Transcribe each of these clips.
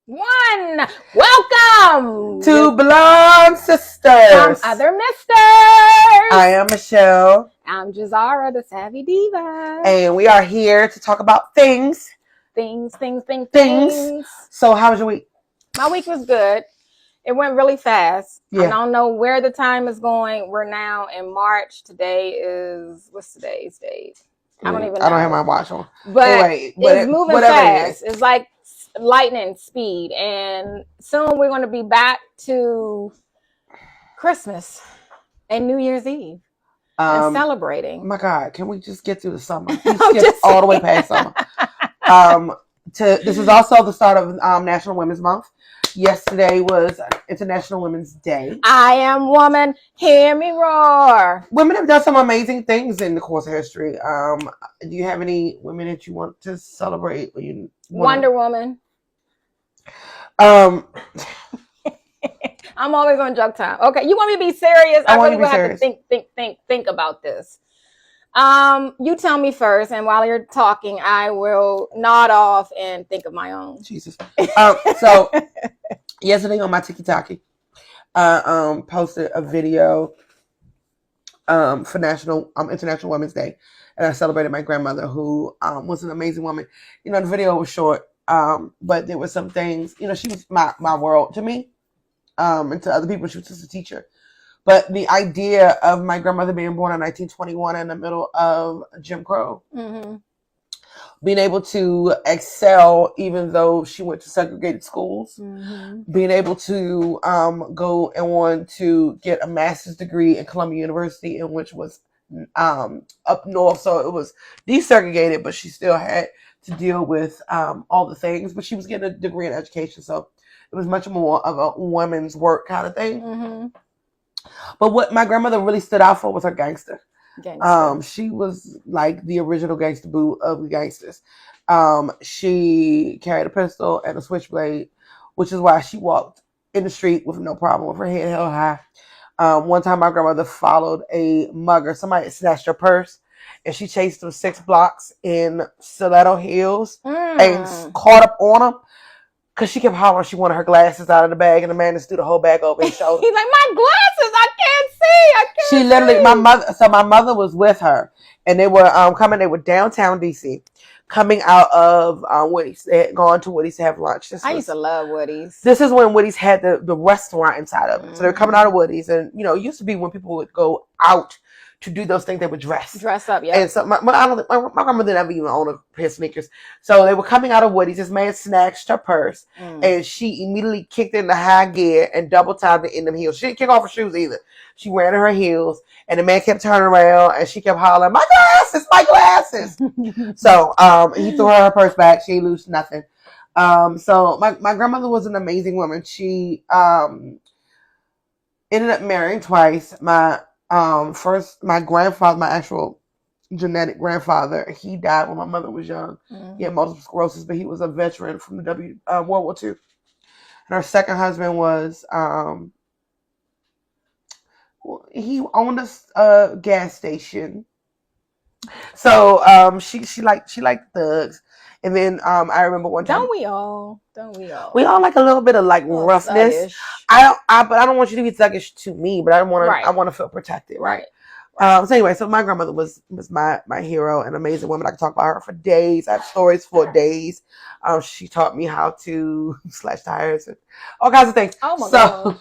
one. Welcome to Blonde Sisters. Some Other Misters. I am Michelle. I'm Jazara, the Savvy Diva. And we are here to talk about things. Things. So how was your week? My week was good. It went really fast. Yeah. I don't know where the time is going. We're now in March. Today is, what's today's date? I don't even know. I don't have my watch on. But anyway, it's moving fast. It's like lightning speed. And soon we're going to be back to Christmas and New Year's Eve and celebrating. My God, can we just get through the summer? We skipped all the way past summer. This is also the start of National Women's Month. Yesterday was International Women's Day. I am woman, hear me roar. Women have done some amazing things in the course of history. Do you have any women that you want to celebrate? Wonder Woman. I'm always on joke time. Okay, you want me to be serious? I really will have to think about this. You tell me first, and while you're talking, I will nod off and think of my own. Jesus. So yesterday on my TikTok, I posted a video for International Women's Day, and I celebrated my grandmother, who was an amazing woman. You know, the video was short, but there were some things. You know, she was my world to me, and to other people, she was just a teacher. But the idea of my grandmother being born in 1921 in the middle of Jim Crow, being able to excel even though she went to segregated schools, being able to go and want to get a master's degree in Columbia University, in which was up north. So it was desegregated, but she still had to deal with all the things. But she was getting a degree in education, so it was much more of a woman's work kind of thing. But what my grandmother really stood out for was her gangster. She was like the original gangster boo of the gangsters. She carried a pistol and a switchblade, which is why she walked in the street with no problem, with her head held high. One time my grandmother followed a mugger. Somebody snatched her purse, and she chased him 6 blocks in stiletto heels and caught up on him. Because she kept hollering she wanted her glasses out of the bag, and the man just threw the whole bag over his shoulder. He's like, my glasses, I can't see. She literally, my mother was with her, and they were they were downtown DC, coming out of Woody's. They had gone to Woody's to have lunch. I used to love Woody's. This is when Woody's had the restaurant inside of it. So they were coming out of Woody's, and you know, it used to be when people would go out to do those things, they would dress up, yeah. And so my grandmother didn't ever even own a pair of sneakers. So they were coming out of Woody's. This man snatched her purse, and she immediately kicked into high gear and double timed it in them heels. She didn't kick off her shoes either. She ran in her heels, and the man kept turning around, and she kept hollering, "My glasses, my glasses!" So he threw her purse back. She didn't lose nothing. So my grandmother was an amazing woman. She ended up marrying twice. First, my grandfather, my actual genetic grandfather, he died when my mother was young. He had multiple sclerosis, but he was a veteran from the World War II. And her second husband was, he owned a gas station. So she liked thugs. And then I remember one time. Don't we all? We all like a little bit of like roughness. But I don't want you to be thuggish to me, but I want to feel protected, right? So anyway, so my grandmother was my hero, an amazing woman. I could talk about her for days. I have stories for days. She taught me how to slash tires and all kinds of things. Oh my God.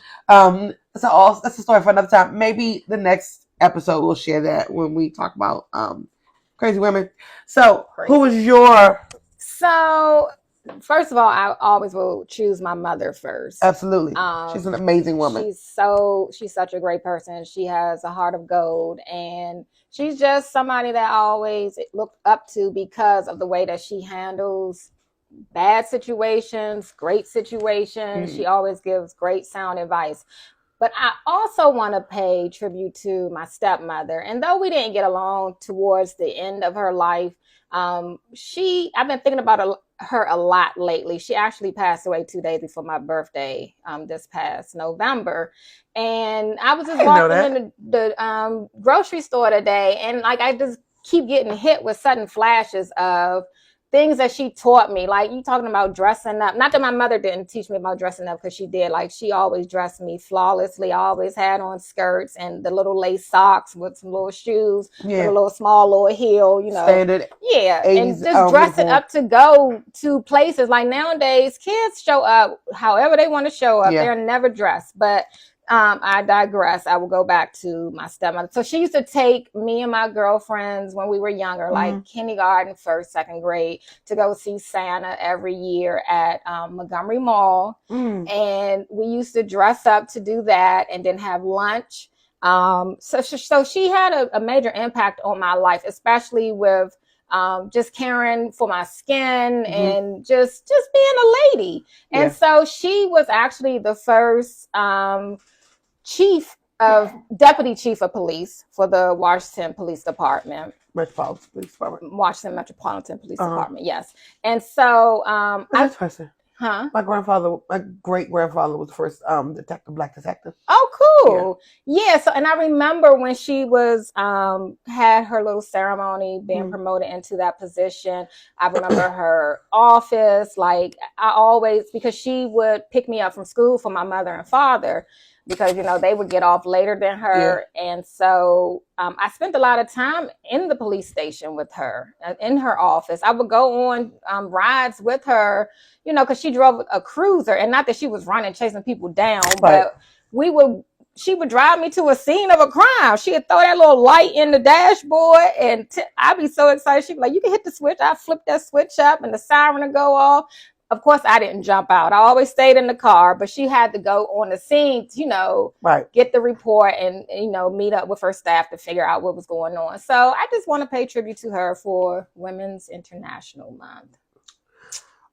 That's a story for another time. Maybe the next episode we'll share that when we talk about crazy women. So who was your? So, first of all, I always will choose my mother first. Absolutely. She's an amazing woman. She's such a great person. She has a heart of gold, and she's just somebody that I always look up to because of the way that she handles bad situations, great situations. She always gives great sound advice. But I also want to pay tribute to my stepmother. And though we didn't get along towards the end of her life, I've been thinking about her a lot lately. She actually passed away 2 days before my birthday, this past November. And I was just walking in the grocery store today, and like I just keep getting hit with sudden flashes of things that she taught me, like you talking about dressing up. Not that my mother didn't teach me about dressing up, because she did. Like, she always dressed me flawlessly. I always had on skirts and the little lace socks with some little shoes with a little small little heel, Standard. Yeah, 80s, and just dressing uniform. up to go to places. Like, nowadays, kids show up however they want to show up. They're never dressed. But I digress. I will go back to my stepmother. So she used to take me and my girlfriends when we were younger, like kindergarten, first, second grade, to go see Santa every year at Montgomery Mall. And we used to dress up to do that and then have lunch. So she had a major impact on my life, especially with just caring for my skin and just being a lady. And so she was actually the first deputy chief of police for the Washington Police Department. Metropolitan Police Department. Washington Metropolitan Police Department, yes. And so that's interesting. Huh? My great grandfather was the first black detective. Oh, cool. Yeah. So, and I remember when she was had her little ceremony being promoted into that position. I remember her office. Like, I always, because she would pick me up from school for my mother and father, because they would get off later than her. And so I spent a lot of time in the police station with her, in her office. I would go on rides with her, because she drove a cruiser. And not that she was running, chasing people down, but she would drive me to a scene of a crime. She'd throw that little light in the dashboard, and I'd be so excited. She'd be like, you can hit the switch. I'd flip that switch up and the siren would go off. Of course, I didn't jump out. I always stayed in the car, but she had to go on the scene to, get the report and, meet up with her staff to figure out what was going on. So I just want to pay tribute to her for Women's International Month.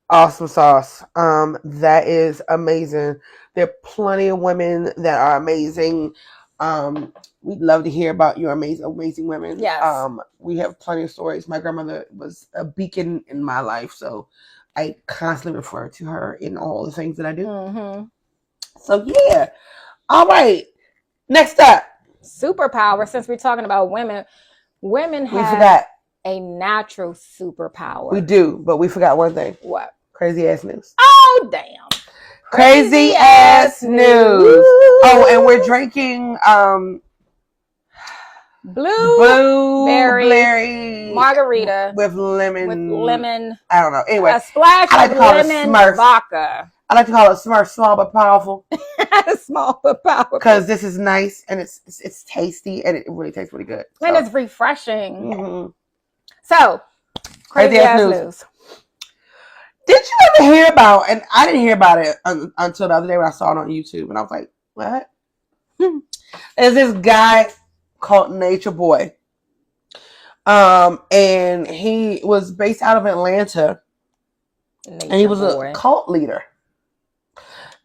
Awesome sauce. That is amazing. There are plenty of women that are amazing. We'd love to hear about your amazing women. Yes. We have plenty of stories. My grandmother was a beacon in my life, so I constantly refer to her in all the things that I do. So yeah. All right. Next up. Superpower. Since we're talking about women have a natural superpower. We do, but we forgot one thing. What? Crazy ass news. Oh, damn. Crazy ass news. Oh, and we're drinking blueberry margarita with lemon. I don't know. Anyway, a splash of lemon vodka. I like to call it Smurf, small but powerful. Small but powerful. Because this is nice and it's tasty and it really tastes really good. And it's refreshing. So, crazy ass news. Did you ever hear about? And I didn't hear about it until the other day when I saw it on YouTube, and I was like, "What?" There's this guy called Nature Boy. And he was based out of Atlanta. And he was a cult leader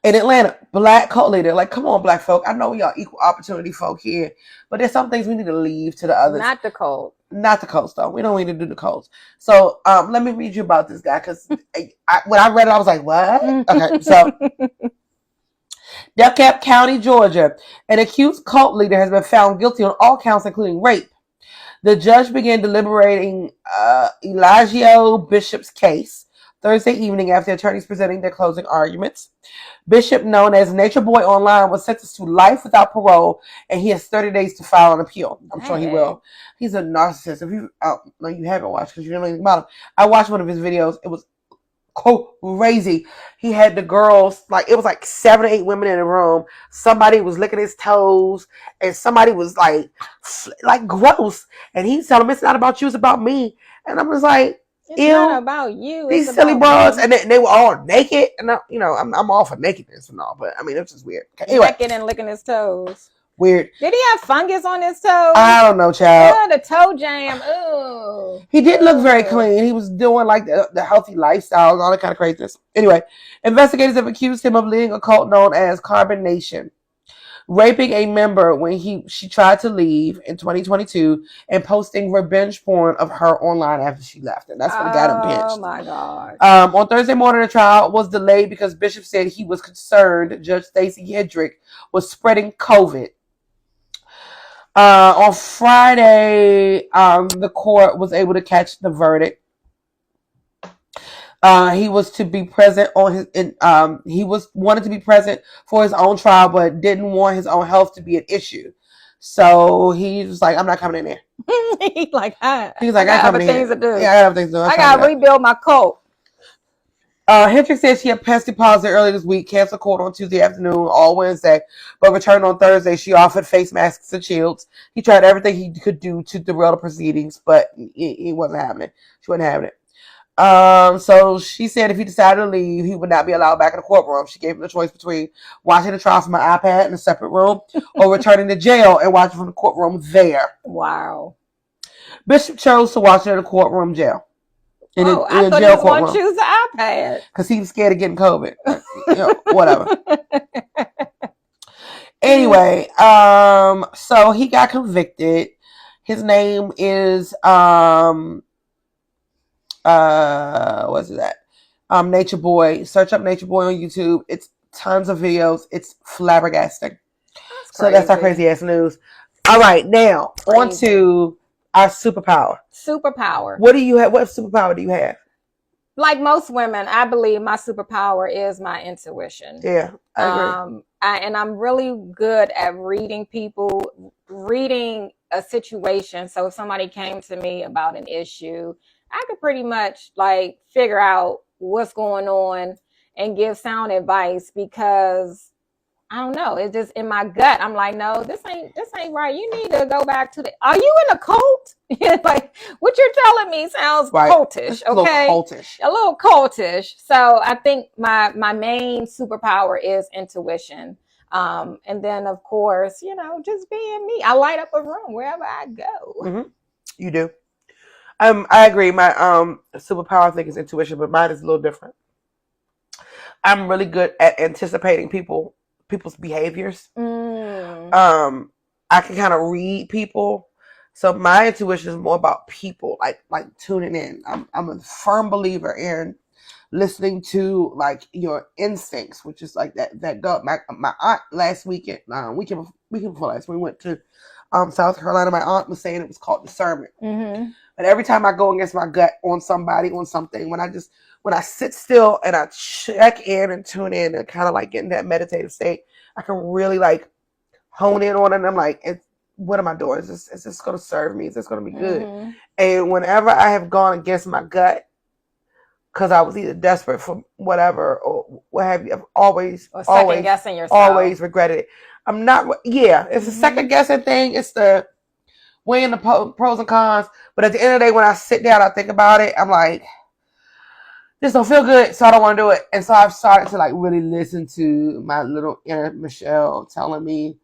in Atlanta. Black cult leader. Like, come on, black folk. I know y'all equal opportunity folk here, but there's some things we need to leave to the others. Not the cult. Not the cults, though. We don't need to do the cults. So, let me read you about this guy, because when I read it, I was like, what? Okay, so DeKalb County, Georgia, an accused cult leader has been found guilty on all counts, including rape. The judge began deliberating Elijah Bishop's case Thursday evening after attorneys presenting their closing arguments. Bishop, known as Nature Boy online, was sentenced to life without parole, and he has 30 days to file an appeal. I'm sure he will. He's a narcissist. If you haven't watched, because you don't know anything about him. I watched one of his videos. It was crazy. He had the girls, it was like 7 or 8 women in a room. Somebody was licking his toes, and somebody was like gross. And he's telling them, it's not about you, it's about me. And I'm just like, it's not about you. These silly bras, and they were all naked, and I'm all for nakedness and all, but I mean, it's just weird. Okay, anyway. Naked and licking his toes. Weird. Did he have fungus on his toes? I don't know, child. Yeah, the toe jam. Ooh. He did look very clean. He was doing the healthy lifestyle and all that kind of craziness. Anyway, investigators have accused him of leading a cult known as Carbon Nation, raping a member when she tried to leave in 2022, and posting revenge porn of her online after she left. And that's what got him pinched. Oh my God. On Thursday morning, the trial was delayed because Bishop said he was concerned Judge Stacey Hedrick was spreading COVID. On Friday, the court was able to catch the verdict. He was to be present on his. He wanted to be present for his own trial, but didn't want his own health to be an issue. So he was like, "I'm not coming in there." He's like, I I got coming other in here. things to do. Yeah, I got other things to do. I got to rebuild my cult. Hendricks said she had tested positive earlier this week, canceled court on Tuesday afternoon, all Wednesday, but returned on Thursday. She offered face masks and shields. He tried everything he could do to derail the proceedings, but he wasn't having it. She wasn't having it. So she said if he decided to leave, he would not be allowed back in the courtroom. She gave him the choice between watching the trial from an iPad in a separate room or returning to jail and watching from the courtroom there. Wow. Bishop chose to watch it in the courtroom jail. I thought he was going to choose the iPad. Because he was scared of getting COVID. Whatever. Anyway, so he got convicted. His name is what's that? Nature Boy. Search up Nature Boy on YouTube. It's tons of videos. It's flabbergasting. That's our crazy ass news. All right, now on to our superpower. What do you have? What superpower do you have? Like most women, I believe my superpower is my intuition. Yeah, I agree. And I'm really good at reading people, reading a situation. So if somebody came to me about an issue, I could pretty much like figure out what's going on and give sound advice because I don't know. It's just in my gut. I'm like, no, this ain't right. You need to go back to are you in a cult? Like what you're telling me sounds cultish. Okay. A little cultish. So I think my main superpower is intuition. And then of course, just being me. I light up a room wherever I go. Mm-hmm. You do. I agree. My superpower I think is intuition, but mine is a little different. I'm really good at anticipating people's behaviors. I can kind of read people, so my intuition is more about people, like tuning in. I'm a firm believer in listening to like your instincts, which is like that gut. My aunt last weekend before last, we went to South Carolina. My aunt was saying it was called discernment. Mm-hmm. But every time I go against my gut on somebody, on something, when I sit still and I check in and tune in and kind of like get in that meditative state, I can really like hone in on it. And I'm like, what am I doing? Is this going to serve me? Is this going to be good? Mm-hmm. And whenever I have gone against my gut, because I was either desperate for whatever or what have you, I've always guessing yourself. Always regretted it. I'm not. Yeah, it's a second guessing thing. It's the weighing the pros and cons. But at the end of the day, when I sit down, I think about it. I'm like, this don't feel good, so I don't want to do it. And so I've started to like really listen to my little inner Michelle telling me,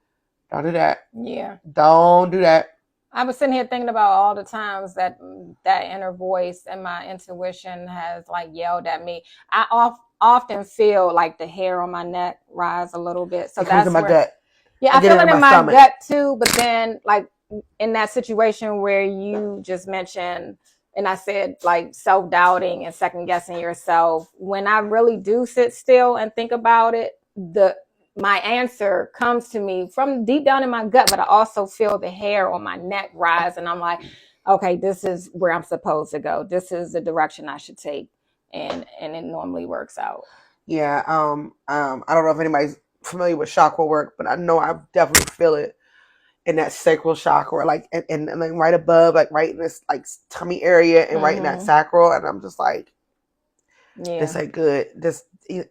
don't do that. Yeah. Don't do that. I was sitting here thinking about all the times that inner voice and my intuition has like yelled at me. I often feel like the hair on my neck rise a little bit. So that's in my gut. Yeah, I feel it in my gut too. But then like in that situation where you just mentioned, and I said like self-doubting and second guessing yourself, when I really do sit still and think about it, my answer comes to me from deep down in my gut, but I also feel the hair on my neck rise. And I'm like, okay, this is where I'm supposed to go. This is the direction I should take. And it normally works out. Yeah. I don't know if anybody's familiar with chakra work, but I know I definitely feel it in that sacral chakra, like, and like right above, like right in this like tummy area and right in that sacral. And I'm just like, this ain't good.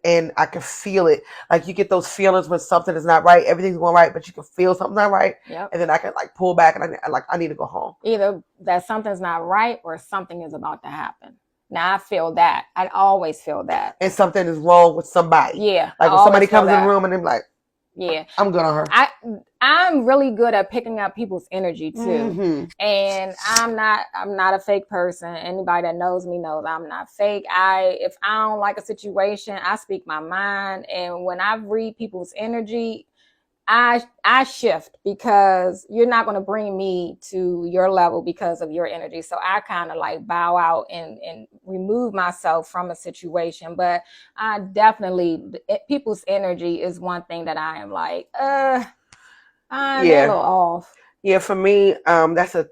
And I can feel it. Like you get those feelings when something is not right. Everything's going right, but you can feel something's not right. Yep. And then I can like pull back and I need to go home. Either that something's not right or something is about to happen. Now I feel that. I always feel that. And something is wrong with somebody. Yeah. Like when somebody comes in the room and they're like, yeah, I'm good on her. I'm really good at picking up people's energy too. Mm-hmm. And I'm not a fake person. Anybody that knows me knows I'm not fake. If I don't like a situation, I speak my mind. And when I read people's energy, I shift because you're not going to bring me to your level because of your energy. So I kind of like bow out and remove myself from a situation. But I definitely, people's energy is one thing that I am like, I'm a little off. Yeah, for me, that's a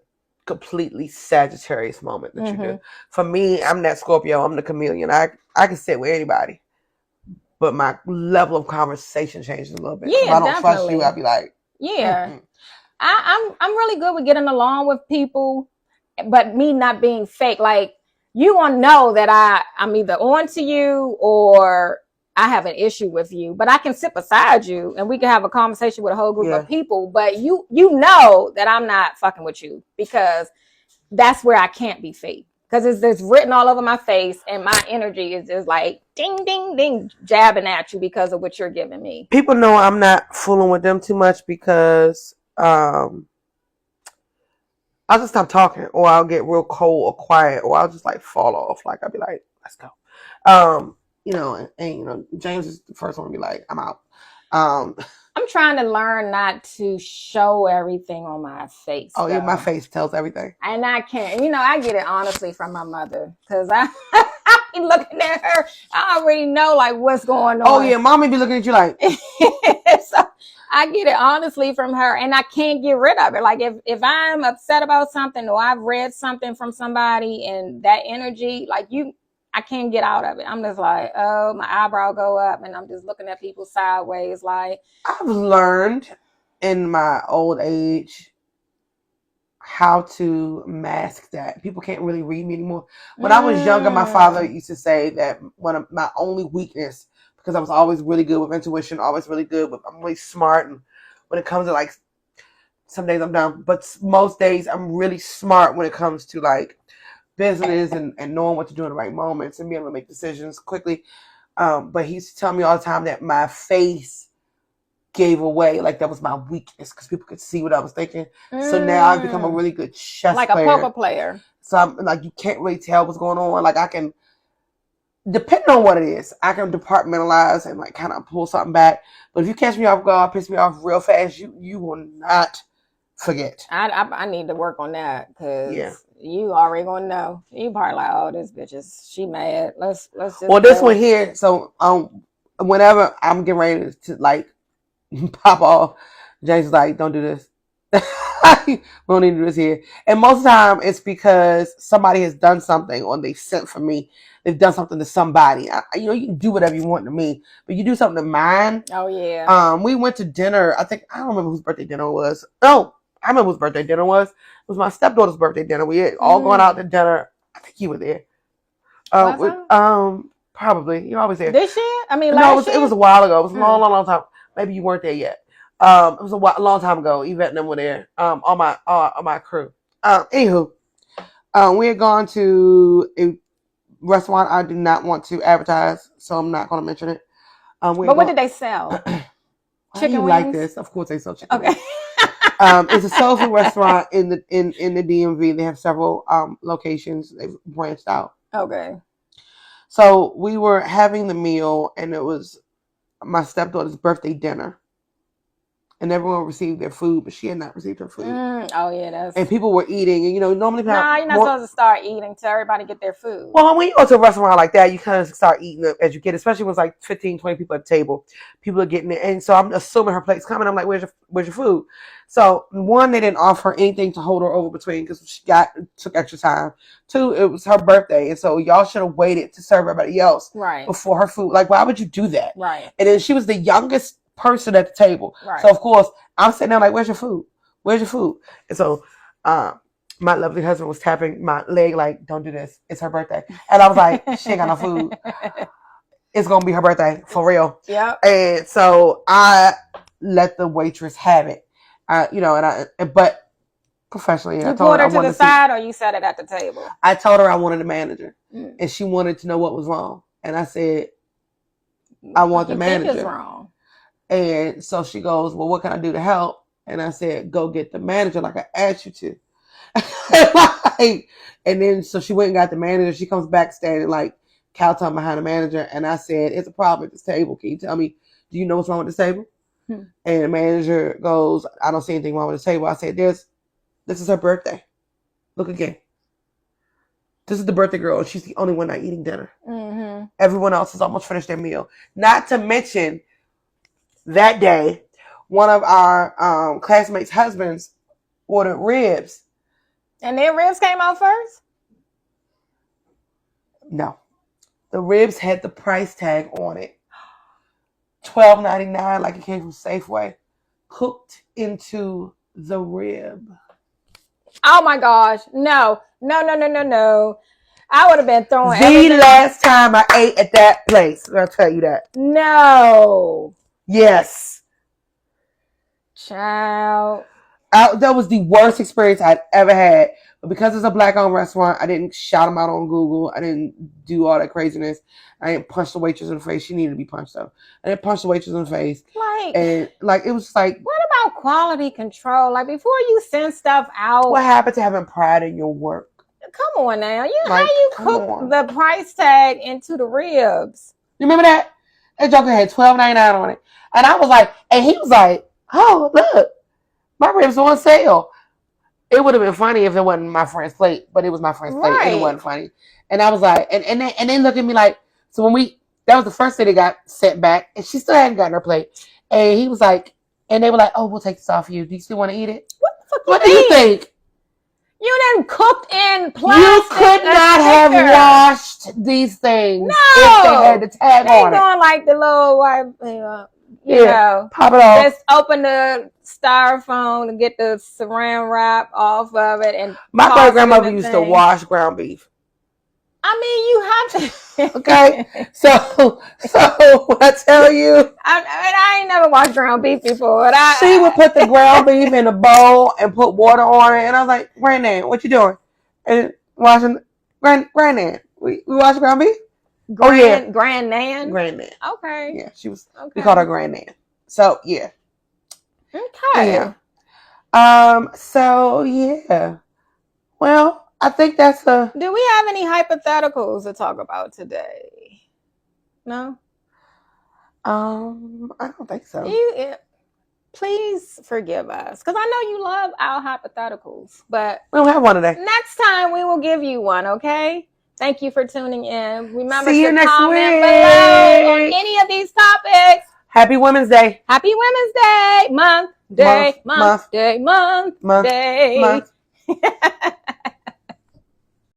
completely Sagittarius moment that you do. For me, I'm that Scorpio. I'm the chameleon. I can sit with anybody, but my level of conversation changes a little bit. If Yeah, I don't trust you, definitely. I'll be like, Yeah. I'm really good with getting along with people, but me not being fake. Like, you want to know that I'm either on to you or I have an issue with you, but I can sit beside you and we can have a conversation with a whole group of people. But you know that I'm not fucking with you, because that's where I can't be fake. Because it's written all over my face, and my energy is just like ding, ding, ding, jabbing at you because of what you're giving me. People know I'm not fooling with them too much because I'll just stop talking, or I'll get real cold or quiet, or I'll just like fall off. Like I'll be like, let's go. And James is the first one to be like, I'm out. I'm trying to learn not to show everything on my face. Oh, yeah, my face tells everything. And I can't, I get it honestly from my mother, because I be looking at her. I already know like what's going on. Oh yeah, mommy be looking at you like. So I get it honestly from her, and I can't get rid of it. Like if I'm upset about something, or I've read something from somebody, and that energy, like I can't get out of it. I'm just like, oh, my eyebrow go up, and I'm just looking at people sideways. Like, I've learned in my old age how to mask that. People can't really read me anymore. When I was younger, my father used to say that one of my only weakness, because I was always really good with intuition, always really good with, I'm really smart, and when it comes to like, some days I'm dumb, but most days I'm really smart when it comes to like business and knowing what to do in the right moments and being able to make decisions quickly. But he used to tell me all the time that my face gave away, like that was my weakness, because people could see what I was thinking. So now I've become a really good chess like player. a poker player. So I'm like, you can't really tell what's going on. Like I can, depending on what it is, I can departmentalize and like kind of pull something back. But if you catch me off guard, piss me off real fast, you will not forget. I need to work on that, because you already gonna know. You probably like, oh, this bitch she mad. Let's just. Well, this one here. So whenever I'm getting ready to like pop off, James is like, don't do this. We don't need to do this here. And most of the time it's because somebody has done something, or they sent for me. They've done something to somebody. You can do whatever you want to me, but you do something to mine. Oh yeah. We went to dinner. I don't remember whose birthday dinner it was. No, I remember whose birthday dinner was. It was my stepdaughter's birthday dinner. We had all gone out to dinner. I think you were there. Probably. You're always there. This year? I mean, last year? It was a while ago. It was a long time. Maybe you weren't there yet. It was a long time ago. Yvette and them were there. On my crew. Anywho, we had gone to a restaurant I do not want to advertise, so I'm not going to mention it. But what did they sell? Chicken wings? Like this? Of course they sell chicken wings. Okay. It's a soul food restaurant in the DMV. They have several locations. They've branched out. Okay. So we were having the meal, and it was my stepdaughter's birthday dinner. And everyone received their food, but she had not received her food. Oh yeah, and people were eating, and normally you're not supposed to start eating until everybody get their food. Well, when you go to a restaurant like that, you kind of start eating as you get, especially when it's like 15, 20 people at the table. People are getting it, and so I'm assuming her plate's coming. I'm like, where's your food? So one, they didn't offer her anything to hold her over between, because she took extra time. Two, it was her birthday, and so y'all should have waited to serve everybody else before her food. Like, why would you do that? Right. And then she was the youngest person at the table. Right. So of course I'm sitting there like, where's your food? Where's your food? And so my lovely husband was tapping my leg like, don't do this. It's her birthday. And I was like, she ain't got no food. It's going to be her birthday for real. Yeah. And so I let the waitress have it. But professionally, you pulled her to the side, or you sat it at the table? I told her I wanted a manager, and she wanted to know what was wrong. And I said, I want the manager. Think is wrong. And so she goes, well, what can I do to help? And I said, go get the manager like I asked you to. And then so she went and got the manager. She comes back standing like kowtowing behind the manager. And I said, it's a problem at this table. Can you tell me, do you know what's wrong with this table? And the manager goes, I don't see anything wrong with this table. I said, this is her birthday. Look again. This is the birthday girl. And she's the only one not eating dinner. Mm-hmm. Everyone else has almost finished their meal. Not to mention, that day, one of our classmates' husbands ordered ribs. And then ribs came out first? No. The ribs had the price tag on it. $12.99, like it came from Safeway. Cooked into the rib. Oh my gosh. No. I would have been throwing The everything. last time I ate at that place, I'll tell you that. No. Yes. Child. That was the worst experience I'd ever had. But because it's a black-owned restaurant, I didn't shout them out on Google. I didn't do all that craziness. I didn't punch the waitress in the face. She needed to be punched, though. I didn't punch the waitress in the face. And it was like... What about quality control? Like, before you send stuff out... What happened to having pride in your work? Come on now. How you cook the price tag into the ribs? You remember that? That joker had $12.99 on it. And I was like... And he was like, oh, look. My ribs are on sale. It would have been funny if it wasn't my friend's plate, but it was my friend's plate, and it wasn't funny. And I was like, and they look at me like, so that was the first day they got sent back, and she still hadn't gotten her plate. And he was like, and they were like, oh, we'll take this off you. Do you still want to eat it? What the fuck What do you think? You didn't cooked in plastic. You could not have washed these things if they had the tag on it. Going like the little white, you know, pop it off. Just open the styrofoam and get the saran wrap off of it. And my great grandmother used to wash ground beef. I mean, you have to. Okay, so when I tell you, I ain't never watched ground beef before. But she would put the ground beef in a bowl and put water on it, and I was like, "Granddad, what you doing?" And washing, Granddad, we wash ground beef. Granddad. Granddad. Okay. Yeah, she was. Okay. We called her Granddad. So yeah. Okay. Yeah. So yeah. Well. I think that's a... Do we have any hypotheticals to talk about today? No? I don't think so. Please forgive us, because I know you love our hypotheticals, but... We don't have one today. Next time we will give you one, okay? Thank you for tuning in. Remember to comment below on any of these topics. Happy Women's Day. Happy Women's Day. Month, day.